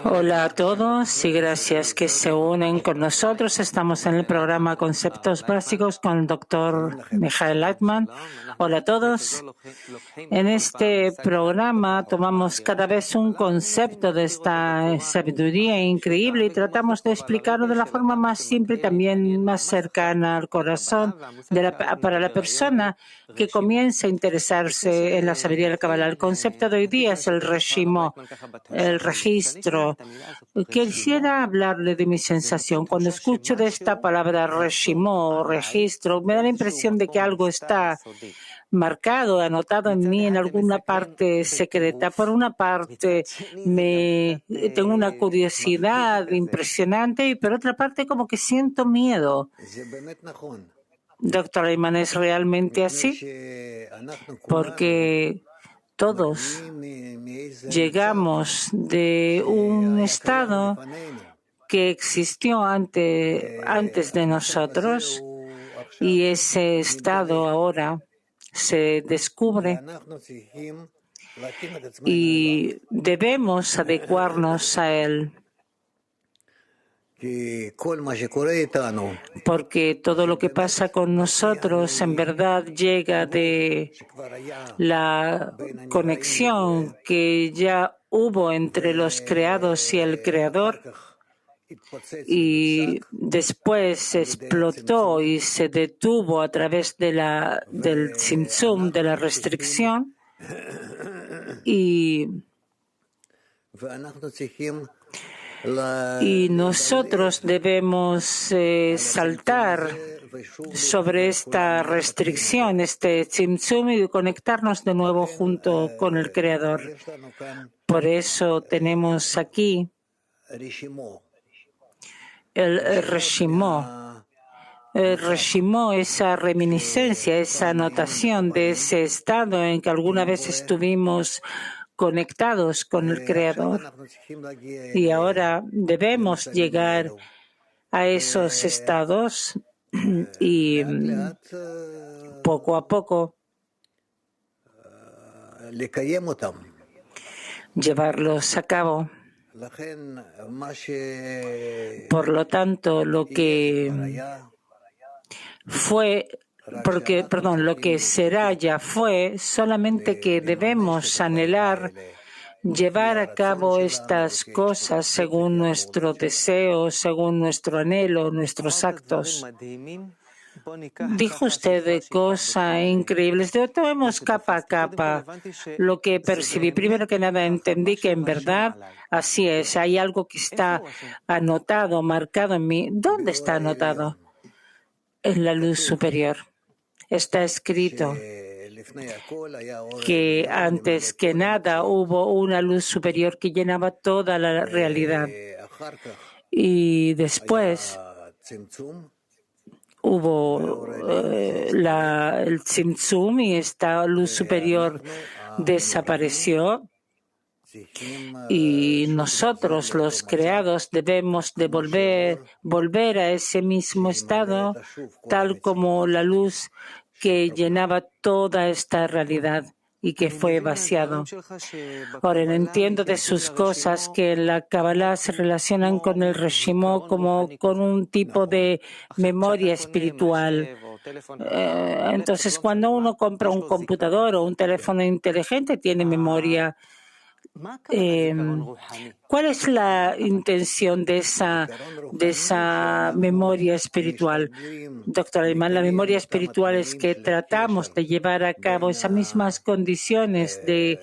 Hola a todos y gracias que se unen con nosotros. Estamos en el programa Conceptos Básicos con el doctor Michael Leitman. Hola a todos. En este programa tomamos cada vez un concepto de esta sabiduría increíble y tratamos de explicarlo de la forma más simple y también más cercana al corazón para la persona que comienza a interesarse en la sabiduría de la Kabbalah. El concepto de hoy día es el reshimo, el registro. Quisiera hablarle de mi sensación. Cuando escucho de esta palabra reshimo, registro, me da la impresión de que algo está marcado, anotado en mí en alguna parte secreta. Por una parte, tengo una curiosidad impresionante y por otra parte, como que siento miedo. Doctor Ayman, ¿es realmente así? Porque todos llegamos de un estado que existió antes de nosotros y ese estado ahora se descubre y debemos adecuarnos a él. Porque todo lo que pasa con nosotros en verdad llega de la conexión que ya hubo entre los creados y el Creador y después se explotó y se detuvo a través del tzimtzum, de la restricción y nosotros debemos saltar sobre esta restricción, este tzimtzum, y conectarnos de nuevo junto con el Creador. Por eso tenemos aquí el reshimo. El reshimo, esa reminiscencia, esa anotación de ese estado en que alguna vez estuvimos conectados con el Creador. Y ahora debemos llegar a esos estados y poco a poco llevarlos a cabo. Por lo tanto, lo que será ya fue, solamente que debemos anhelar llevar a cabo estas cosas según nuestro deseo, según nuestro anhelo, nuestros actos. Dijo usted de cosas increíbles. Tomemos capa a capa lo que percibí. Primero que nada, entendí que en verdad así es. Hay algo que está anotado, marcado en mí. ¿Dónde está anotado? En la luz superior. Está escrito que antes que nada hubo una luz superior que llenaba toda la realidad. Y después hubo el tzimtzum y esta luz superior desapareció. Y nosotros, los creados, debemos de volver a ese mismo estado, tal como la luz que llenaba toda esta realidad y que fue vaciado. Ahora, entiendo de sus cosas que en la Kabbalah se relacionan con el reshimo como con un tipo de memoria espiritual. Entonces, cuando uno compra un computador o un teléfono inteligente, tiene memoria. ¿Cuál es la intención de esa memoria espiritual? Doctor Ayman, la memoria espiritual es que tratamos de llevar a cabo esas mismas condiciones de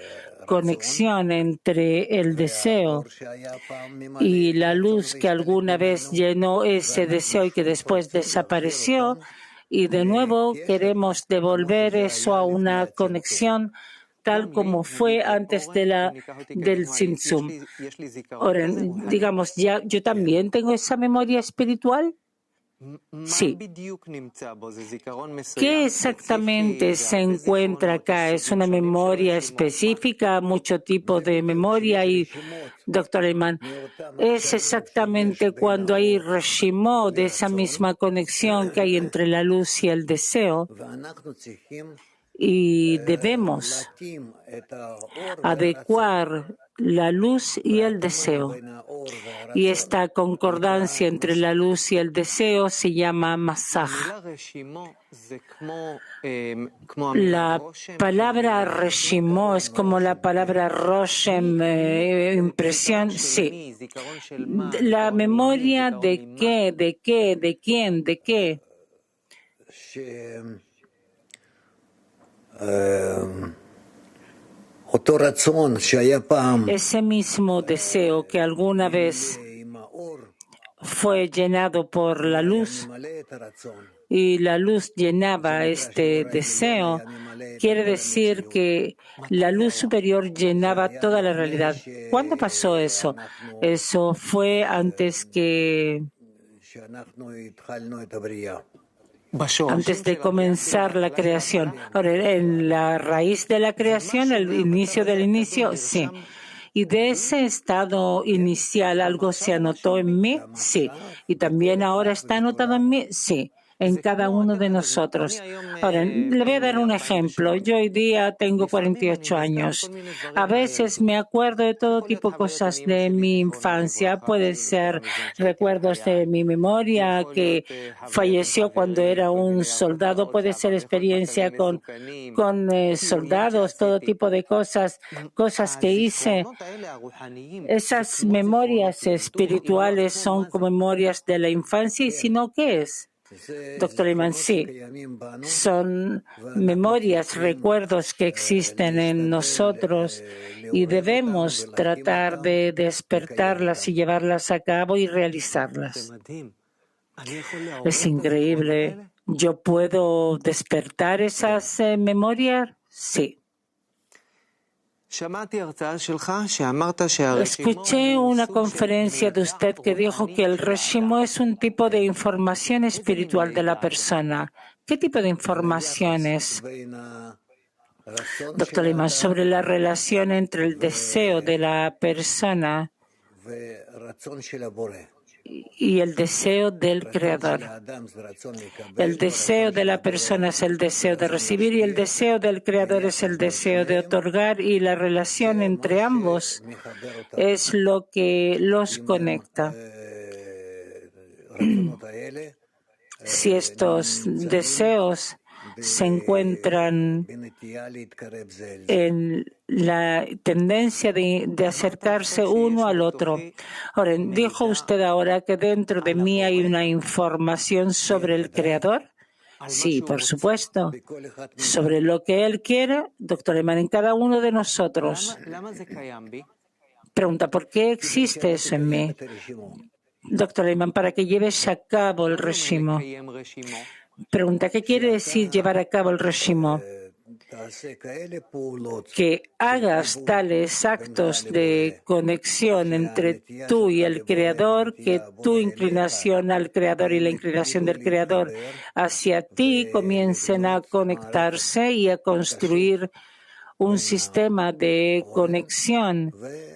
conexión entre el deseo y la luz que alguna vez llenó ese deseo y que después desapareció, y de nuevo queremos devolver eso a una conexión tal como fue antes del tzimtzum. Ahora, digamos, yo también tengo esa memoria espiritual. Sí. ¿Qué exactamente se encuentra acá? ¿Es una memoria específica, mucho tipo de memoria? Y, doctor Ayman, es exactamente cuando hay reshimo de esa misma conexión que hay entre la luz y el deseo. y debemos adecuar la luz y el deseo. Y esta concordancia entre la luz y el deseo se llama masaj. La palabra reshimo es como la palabra roshem, impresión, sí. La memoria de qué, de qué, de quién, de qué. Ese mismo deseo que alguna vez fue llenado por la luz y la luz llenaba este deseo, quiere decir que la luz superior llenaba toda la realidad. ¿Cuándo pasó eso? Eso fue antes de comenzar la creación. Ahora, en la raíz de la creación, el inicio del inicio, sí. Y de ese estado inicial, ¿algo se anotó en mí? Sí. ¿Y también ahora está anotado en mí? Sí. En cada uno de nosotros. Ahora, le voy a dar un ejemplo. Yo hoy día tengo 48 años. A veces me acuerdo de todo tipo de cosas de mi infancia. Puede ser recuerdos de mi memoria que falleció cuando era un soldado. Puede ser experiencia con soldados, todo tipo de cosas que hice. Esas memorias espirituales son como memorias de la infancia. ¿Y si no, qué es? Doctor Iman, sí, son memorias, recuerdos que existen en nosotros y debemos tratar de despertarlas y llevarlas a cabo y realizarlas. Es increíble. ¿Yo puedo despertar esas memorias? Sí. Escuché una conferencia de usted que dijo que el reshimo es un tipo de información espiritual de la persona. ¿Qué tipo de informaciones? Doctor Liman, sobre la relación entre el deseo de la persona y el deseo del Creador. El deseo de la persona es el deseo de recibir y el deseo del Creador es el deseo de otorgar, y la relación entre ambos es lo que los conecta. Si estos deseos se encuentran en la tendencia de acercarse uno al otro. Ahora, dijo usted ahora que dentro de mí hay una información sobre el Creador. Sí, por supuesto. Sobre lo que Él quiere, doctor Eman, en cada uno de nosotros. Pregunta, ¿por qué existe eso en mí? Doctor Eman, para que lleves a cabo el reshimo. Pregunta, ¿qué quiere decir llevar a cabo el reshimo? Que hagas tales actos de conexión entre tú y el Creador, que tu inclinación al Creador y la inclinación del Creador hacia ti comiencen a conectarse y a construir un sistema de conexión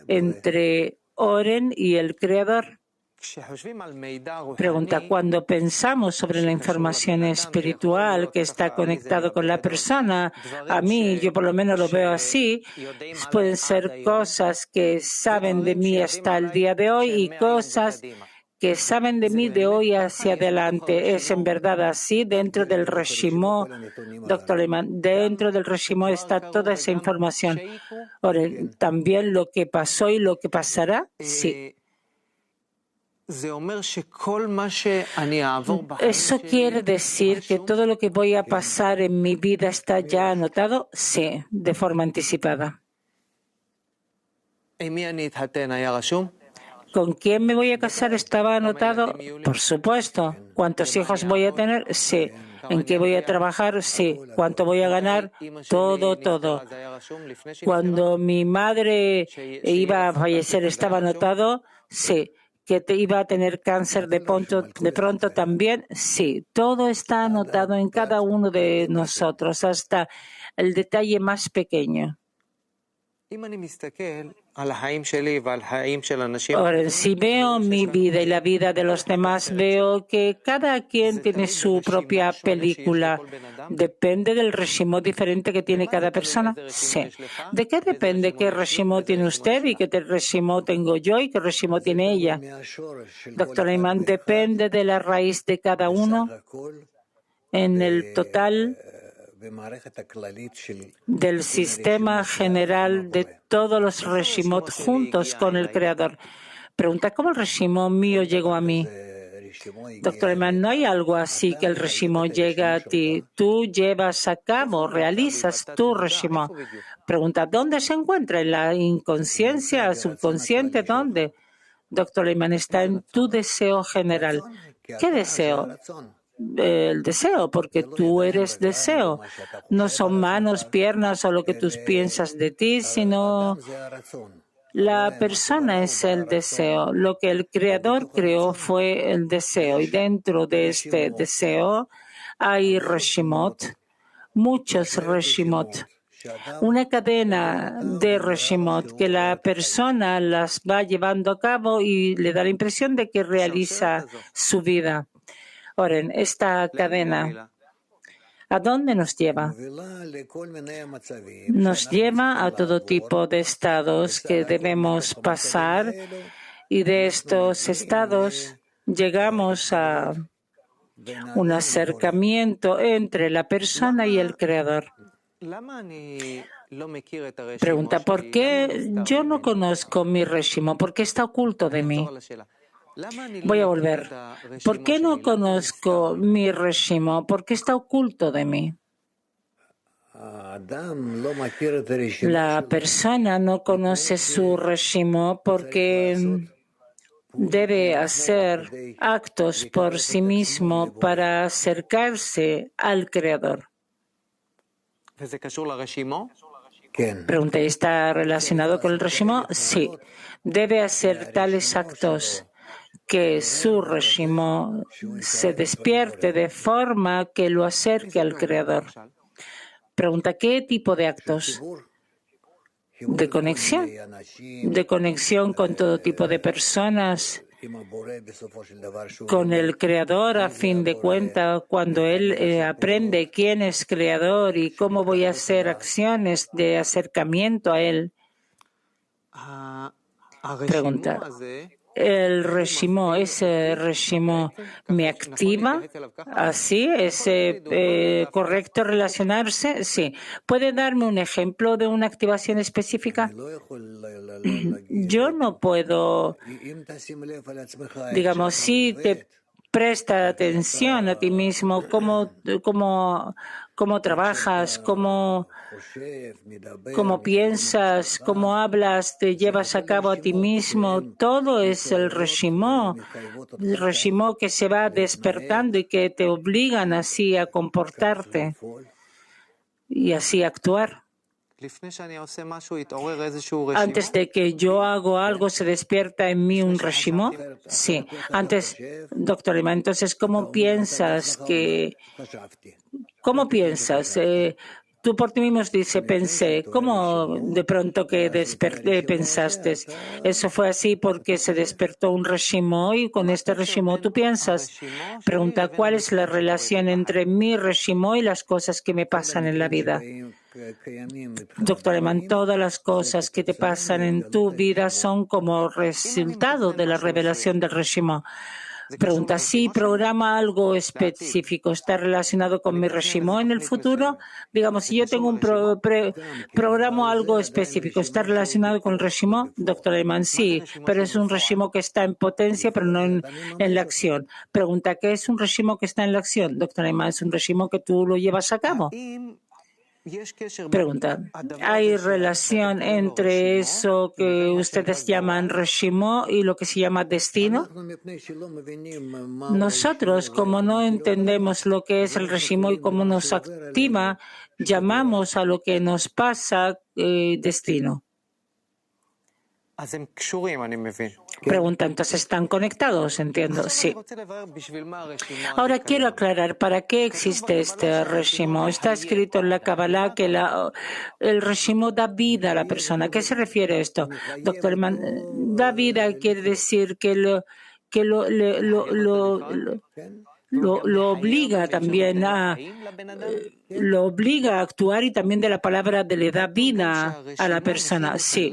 entre Oren y el Creador. Pregunta, cuando pensamos sobre la información espiritual que está conectado con la persona, a mí, yo por lo menos lo veo así, pueden ser cosas que saben de mí hasta el día de hoy y cosas que saben de mí de hoy hacia adelante. ¿Es en verdad así? Dentro del reshimo, doctor Lehmann, dentro del reshimo está toda esa información. Ahora, ¿también lo que pasó y lo que pasará? Sí. ¿Eso quiere decir que todo lo que voy a pasar en mi vida está ya anotado? Sí, de forma anticipada. ¿Con quién me voy a casar? ¿Estaba anotado? Por supuesto. ¿Cuántos hijos voy a tener? Sí. ¿En qué voy a trabajar? Sí. ¿Cuánto voy a ganar? Todo, todo. Cuando mi madre iba a fallecer, ¿estaba anotado? Sí. ¿Que te iba a tener cáncer de pronto también? Sí. Todo está anotado en cada uno de nosotros, hasta el detalle más pequeño. Ahora, si veo mi vida y la vida de los demás, veo que cada quien tiene su propia película. ¿Depende del régimen diferente que tiene cada persona? Sí. ¿De qué depende qué régimen tiene usted y qué régimen tengo yo y qué régimen tiene ella? Doctor Ayman, depende de la raíz de cada uno en el total del sistema general de todos los regímenes juntos con el Creador. Pregunta, ¿cómo el régimen mío llegó a mí? Doctor Ayman, no hay algo así que el régimen llega a ti. Tú llevas a cabo, realizas tu régimen. Pregunta, ¿dónde se encuentra? ¿En la inconsciencia, subconsciente? ¿Dónde? Doctor Ayman, está en tu deseo general. ¿Qué deseo? El deseo, porque tú eres deseo. No son manos, piernas o lo que tú piensas de ti, sino la persona es el deseo. Lo que el Creador creó fue el deseo. Y dentro de este deseo hay reshimot, muchos reshimot. Una cadena de reshimot que la persona las va llevando a cabo y le da la impresión de que realiza su vida. Ahora, esta cadena, ¿a dónde nos lleva? Nos lleva a todo tipo de estados que debemos pasar y de estos estados llegamos a un acercamiento entre la persona y el Creador. Pregunta, ¿por qué yo no conozco mi régimen? ¿Por qué está oculto de mí? Voy a volver. ¿Por qué no conozco mi régimen? ¿Por qué está oculto de mí? La persona no conoce su régimen porque debe hacer actos por sí mismo para acercarse al Creador. Pregunta, ¿está relacionado con el régimen? Sí. Debe hacer tales actos que su régimen se despierte de forma que lo acerque al Creador. Pregunta, ¿qué tipo de actos? De conexión con todo tipo de personas, con el Creador, a fin de cuentas, cuando él aprende quién es Creador y cómo voy a hacer acciones de acercamiento a él. Pregunta, ¿el régimen, ese régimen me activa? ¿Así? ¿Es correcto relacionarse? Sí. ¿Puede darme un ejemplo de una activación específica? Yo no puedo, digamos, si te presta atención a ti mismo, cómo trabajas, cómo piensas, cómo hablas, te llevas a cabo a ti mismo, todo es el régimen que se va despertando y que te obligan así a comportarte y así actuar. Antes de que yo haga algo, ¿se despierta en mí un régimen? Sí. Antes, doctor Ayman, entonces, ¿cómo piensas? Tú por ti mismo dices, pensé, ¿cómo de pronto que pensaste? Eso fue así porque se despertó un régimen y con este régimen tú piensas. Pregunta, ¿cuál es la relación entre mi régimen y las cosas que me pasan en la vida? Doctor Ayman, todas las cosas que te pasan en tu vida son como resultado de la revelación del régimen. Pregunta, si programa algo específico, ¿está relacionado con mi régimen en el futuro? Digamos, si yo tengo un programa algo específico, ¿está relacionado con el régimen? Doctor Ayman, sí, pero es un régimen que está en potencia, pero no en la acción. Pregunta, ¿qué es un régimen que está en la acción? Doctor Ayman, es un régimen que tú lo llevas a cabo. Pregunta, ¿hay relación entre eso que ustedes llaman régimen y lo que se llama destino? Nosotros, como no entendemos lo que es el régimen y cómo nos activa, llamamos a lo que nos pasa destino. Pregunta, entonces están conectados, entiendo. Sí. Ahora quiero aclarar, ¿para qué existe este reshimo? Está escrito en la Kabbalah que el reshimo da vida a la persona. ¿A qué se refiere esto? Doctor Eman, da vida quiere decir que lo obliga también lo obliga a actuar, y también de la palabra de le da vida a la persona. Sí.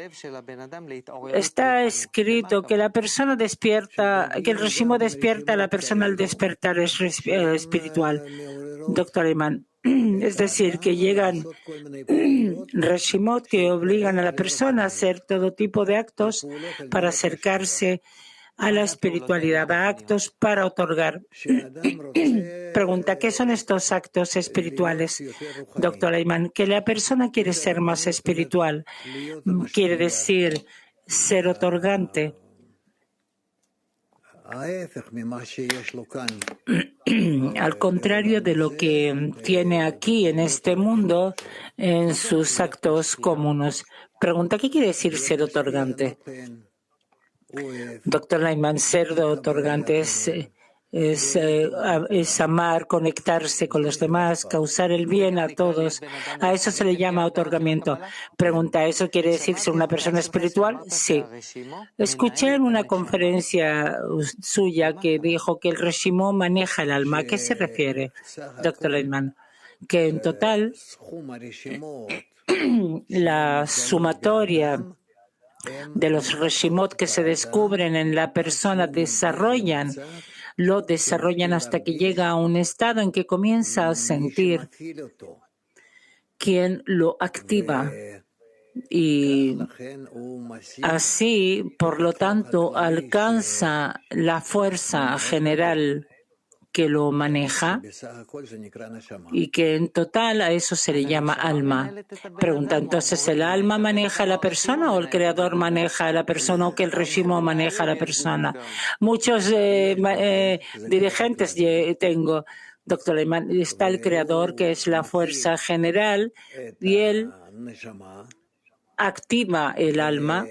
Está escrito que la persona despierta, que el reshimo despierta a la persona al despertar espiritual. Doctor Ayman, es decir, que llegan reshimot que obligan a la persona a hacer todo tipo de actos para acercarse a la espiritualidad, a actos para otorgar. Pregunta, ¿qué son estos actos espirituales? Doctor Ayman, que la persona quiere ser más espiritual, quiere decir ser otorgante. Al contrario de lo que tiene aquí en este mundo, en sus actos comunes. Pregunta, ¿qué quiere decir ser otorgante? Doctor Lyman, ser otorgante es amar, conectarse con los demás, causar el bien a todos. A eso se le llama otorgamiento. Pregunta, ¿eso quiere decir ser una persona espiritual? Sí. Escuché en una conferencia suya que dijo que el reshimo maneja el alma. ¿A qué se refiere, doctor Lyman? Que en total la sumatoria de los reshimot que se descubren en la persona lo desarrollan hasta que llega a un estado en que comienza a sentir quien lo activa. Y así, por lo tanto, alcanza la fuerza general que lo maneja, y que en total a eso se le llama alma. Pregunta, entonces, ¿el alma maneja a la persona o el creador maneja a la persona o que el reshimo maneja a la persona? Muchos dirigentes tengo, doctor Lehmann. Está el creador, que es la fuerza general, y él activa el alma,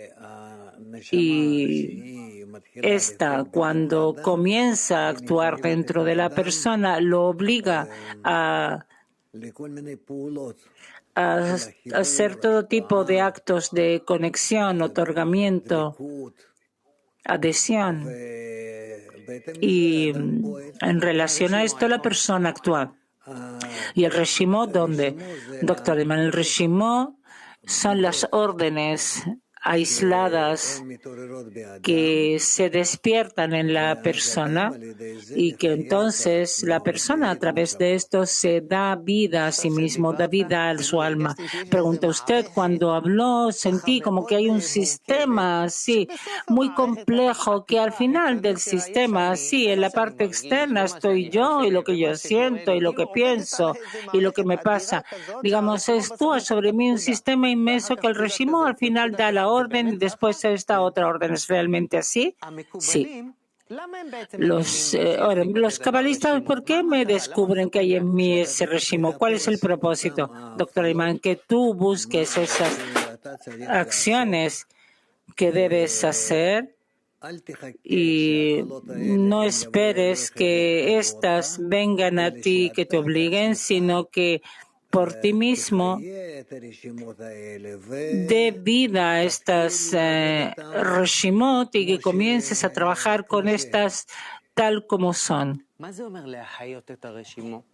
y esta, cuando comienza a actuar dentro de la persona, lo obliga a hacer todo tipo de actos de conexión, otorgamiento, adhesión. Y en relación a esto, la persona actúa. ¿Y el reshimo dónde? Doctor Eman, el reshimo son las órdenes aisladas que se despiertan en la persona, y que entonces la persona a través de esto se da vida a sí mismo, da vida a su alma. Pregunta usted, cuando habló sentí como que hay un sistema así muy complejo, que al final del sistema así en la parte externa estoy yo y lo que yo siento y lo que pienso y lo que me pasa. Digamos, actúa sobre mí un sistema inmenso que el reshimo al final da la orden y después esta otra orden. ¿Es realmente así? Sí. Los cabalistas, ¿por qué me descubren que hay en mí ese reshimo? ¿Cuál es el propósito, doctor Ayman? Que tú busques esas acciones que debes hacer y no esperes que éstas vengan a ti, que te obliguen, sino que por ti mismo dé vida a estas reshimot y que comiences a trabajar con estas tal como son.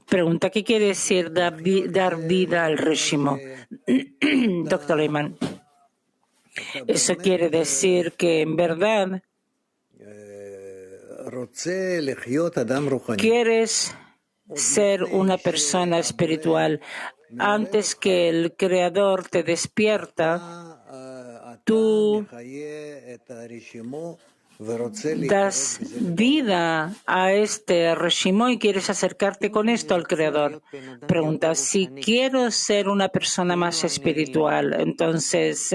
Pregunta, ¿qué quiere decir dar vida al reshimo? Doctor Lehmann, eso quiere decir que en verdad quieres ser una persona espiritual. Antes que el Creador te despierta, tú das vida a este reshimo y quieres acercarte con esto al Creador. Pregunta, si quiero ser una persona más espiritual, entonces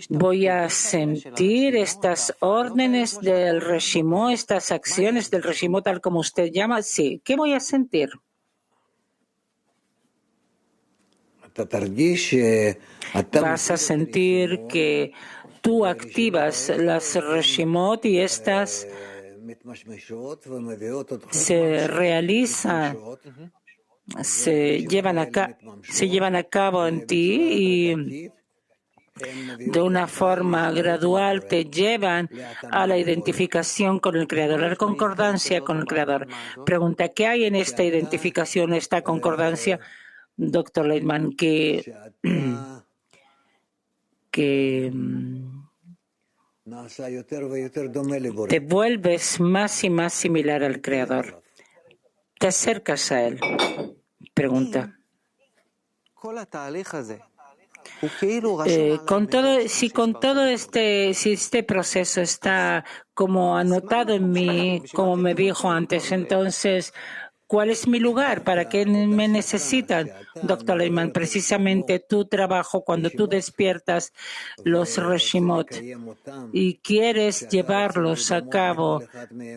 voy a sentir estas órdenes del reshimo, estas acciones del reshimo tal como usted llama. Sí, ¿qué voy a sentir? Vas a sentir que tú activas las Reshimot y estas se realizan, se llevan a cabo en ti y de una forma gradual te llevan a la identificación con el Creador, a la concordancia con el Creador. Pregunta, ¿qué hay en esta identificación, esta concordancia? Doctor Leitman, que te vuelves más y más similar al Creador. Te acercas a Él. Pregunta. Si este proceso está como anotado en mí, como me dijo antes, entonces, ¿cuál es mi lugar? ¿Para qué me necesitan? Doctor Leitman, precisamente tu trabajo, cuando tú despiertas los Reshimot y quieres llevarlos a cabo,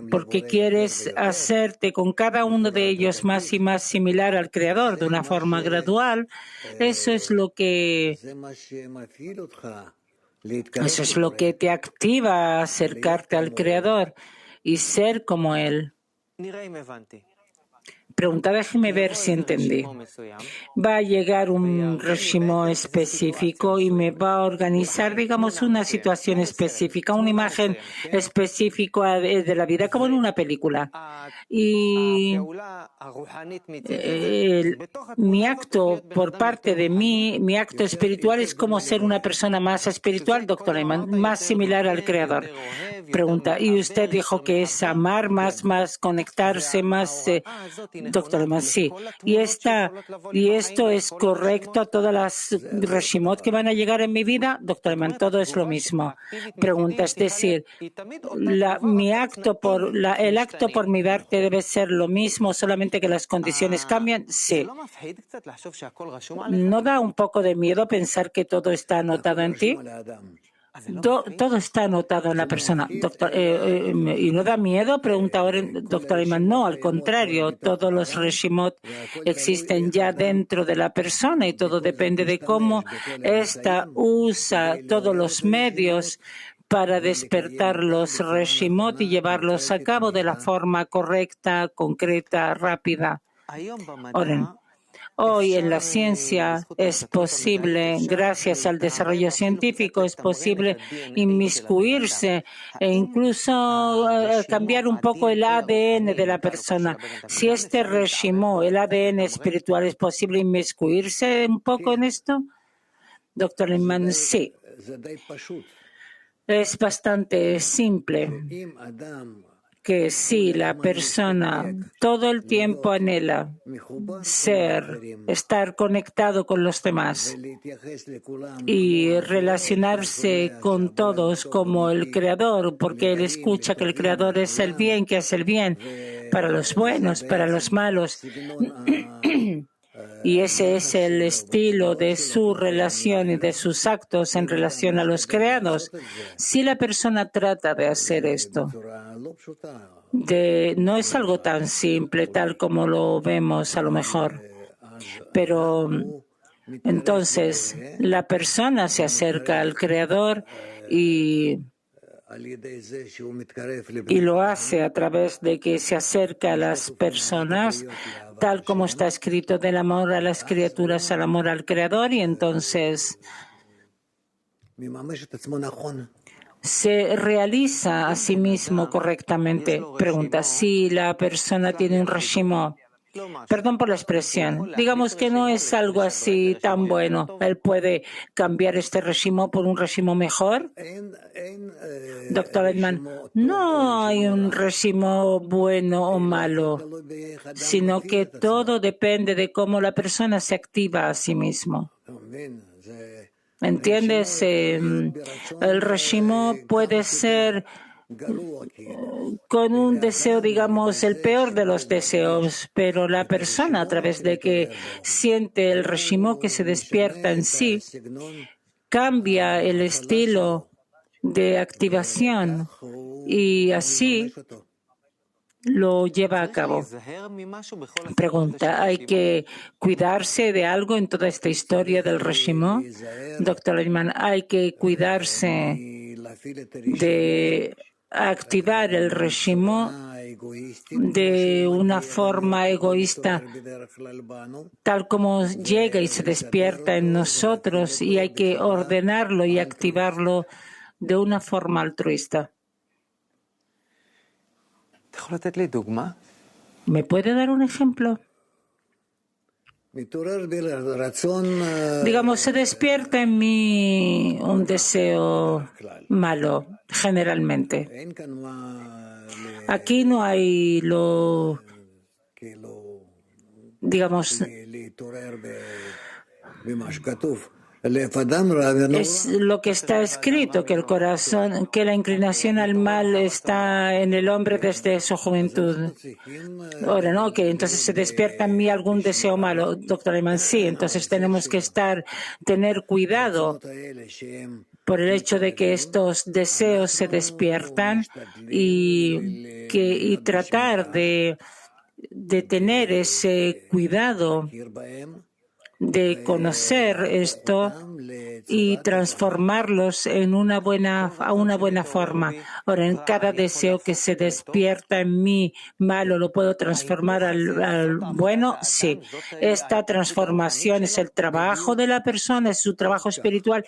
porque quieres hacerte con cada uno de ellos más y más similar al Creador de una forma gradual, eso es lo que te activa a acercarte al Creador y ser como Él. Pregunta, déjeme ver si entendí. Va a llegar un Reshimó específico y me va a organizar, digamos, una situación específica, una imagen específica de la vida, como en una película. Y mi acto por parte de mí, mi acto espiritual es como ser una persona más espiritual, doctor Leitman, más similar al Creador. Pregunta, y usted dijo que es amar más conectarse más, doctor Leitman, sí. Y esto es correcto a todas las Reshimot que van a llegar en mi vida, doctor Leitman, todo es lo mismo. Pregunta, es decir, el acto por mi parte debe ser lo mismo, solamente que las condiciones cambian, sí. ¿No da un poco de miedo pensar que todo está anotado en ti? Todo está anotado en la persona. Doctor, ¿y no da miedo? Pregunta ahora el doctor Leitman. No, al contrario, todos los Reshimot existen ya dentro de la persona y todo depende de cómo ésta usa todos los medios para despertar los Reshimot y llevarlos a cabo de la forma correcta, concreta, rápida. Oren. Hoy en la ciencia es posible, gracias al desarrollo científico, es posible inmiscuirse e incluso cambiar un poco el ADN de la persona. Si este Reshimó, el ADN espiritual, ¿es posible inmiscuirse un poco en esto? Doctor Leitman, sí. Es bastante simple que si la persona todo el tiempo anhela estar conectado con los demás y relacionarse con todos como el Creador, porque él escucha que el Creador es el bien, que es el bien para los buenos, para los malos. Y ese es el estilo de su relación y de sus actos en relación a los creados. Si la persona trata de hacer esto, no es algo tan simple, tal como lo vemos a lo mejor, pero entonces la persona se acerca al Creador y lo hace a través de que se acerca a las personas, tal como está escrito, del amor a las criaturas, al amor al Creador, y entonces se realiza a sí mismo correctamente. Pregunta, si la persona tiene un Reshimó, perdón por la expresión, digamos que no es algo así tan bueno, ¿él puede cambiar este Reshimó por un Reshimó mejor? Doctor Leitman, no hay un Reshimó bueno o malo, sino que todo depende de cómo la persona se activa a sí mismo. ¿Entiendes? El Reshimó puede ser con un deseo, digamos, el peor de los deseos, pero la persona, a través de que siente el Reshimó que se despierta en sí, cambia el estilo de activación y así lo lleva a cabo. Pregunta, ¿hay que cuidarse de algo en toda esta historia del Reshimó? Doctor Leitman, ¿hay que cuidarse de activar el Reshimó de una forma egoísta, tal como llega y se despierta en nosotros, y hay que ordenarlo y activarlo de una forma altruista? ¿Me puede dar un ejemplo? Digamos, se despierta en mí un deseo malo, generalmente. Aquí no hay digamos, es lo que está escrito, que el corazón, que la inclinación al mal está en el hombre desde su juventud. Ahora, ¿no? Que entonces se despierta en mí algún deseo malo, doctor Leitman. Sí, entonces tenemos que tener cuidado por el hecho de que estos deseos se despiertan y tratar de tener ese cuidado de conocer esto y transformarlos en una buena forma. Ahora, en cada deseo que se despierta en mí malo, ¿lo puedo transformar al bueno? Sí. Esta transformación es el trabajo de la persona, es su trabajo espiritual.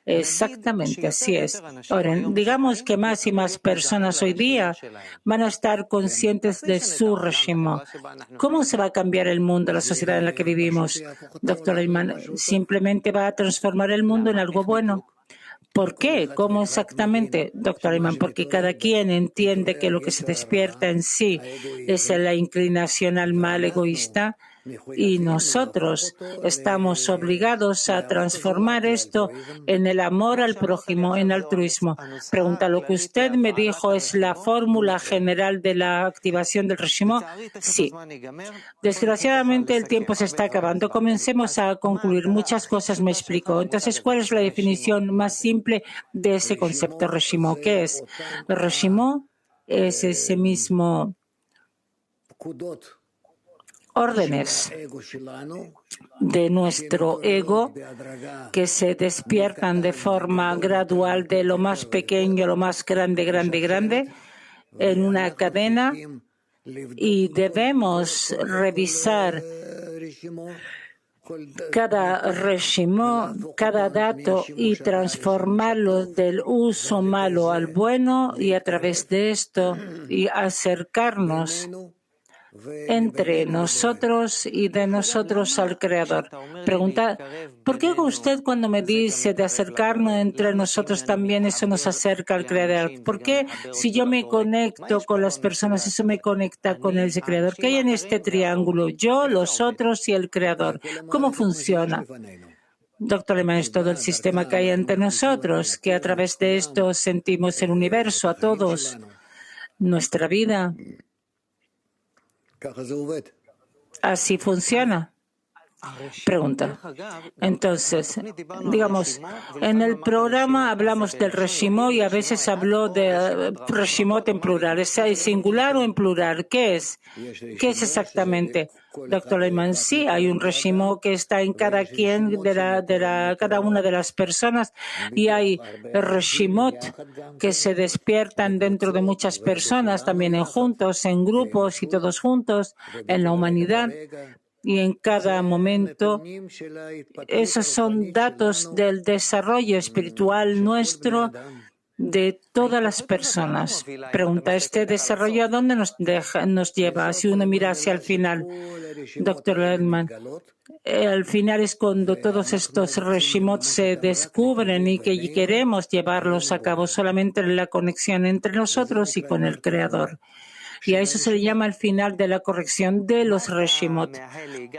Exactamente, así es. Ahora, digamos que más y más personas hoy día van a estar conscientes de su Reshimó. ¿Cómo se va a cambiar el mundo, la sociedad en la que vivimos? Doctor Leitman, simplemente va a transformar el mundo en algo bueno. ¿Por qué? ¿Cómo exactamente, doctor Leitman? Porque cada quien entiende que lo que se despierta en sí es la inclinación al mal egoísta, y nosotros estamos obligados a transformar esto en el amor al prójimo, en altruismo. Pregunta, ¿lo que usted me dijo es la fórmula general de la activación del Reshimó? Sí. Desgraciadamente el tiempo se está acabando. Comencemos a concluir. Muchas cosas me explicó. Entonces, ¿cuál es la definición más simple de ese concepto Reshimó? ¿Qué es? Reshimó es ese mismo órdenes de nuestro ego que se despiertan de forma gradual de lo más pequeño a lo más grande, grande, en una cadena, y debemos revisar cada Reshimó, cada dato, y transformarlo del uso malo al bueno, y a través de esto y acercarnos entre nosotros y de nosotros al Creador. Pregunta, ¿por qué usted cuando me dice de acercarnos entre nosotros también eso nos acerca al Creador? ¿Por qué si yo me conecto con las personas eso me conecta con el Creador? ¿Qué hay en este triángulo? Yo, los otros y el Creador. ¿Cómo funciona? Doctor Leitman, es todo el sistema que hay entre nosotros, que a través de esto sentimos el universo, a todos, nuestra vida. Así funciona. Pregunta. Entonces, digamos, en el programa hablamos del Reshimó y a veces habló de Reshimot en plural. ¿Es singular o en plural? ¿Qué es? ¿Qué es exactamente? Doctor Leitman, sí, hay un Reshimó que está en cada quien cada una de las personas, y hay Reshimot que se despiertan dentro de muchas personas, también en grupos y todos juntos, en la humanidad. Y en cada momento, esos son datos del desarrollo espiritual nuestro de todas las personas. Pregunta, ¿este desarrollo a dónde nos lleva? Si uno mira hacia el final, doctor Leitman, al final es cuando todos estos Reshimot se descubren y que queremos llevarlos a cabo solamente en la conexión entre nosotros y con el Creador. Y a eso se le llama el final de la corrección de los Reshimot.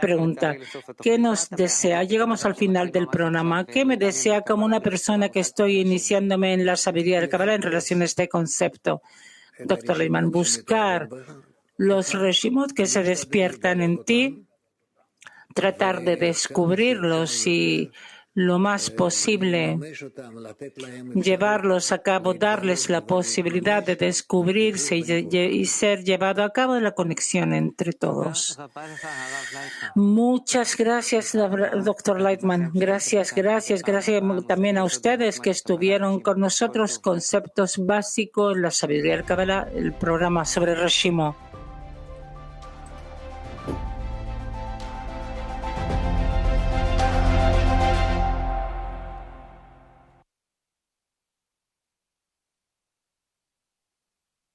Pregunta, ¿qué nos desea? Llegamos al final del programa. ¿Qué me desea como una persona que estoy iniciándome en la sabiduría del Kabbalah en relación a este concepto? Doctor Leitman, buscar los Reshimot que se despiertan en ti, tratar de descubrirlos y lo más posible, llevarlos a cabo, darles la posibilidad de descubrirse y ser llevado a cabo la conexión entre todos. Muchas gracias, doctor Lightman. Gracias también a ustedes que estuvieron con nosotros. Conceptos básicos, la sabiduría del Kabbalah, el programa sobre Reshimo.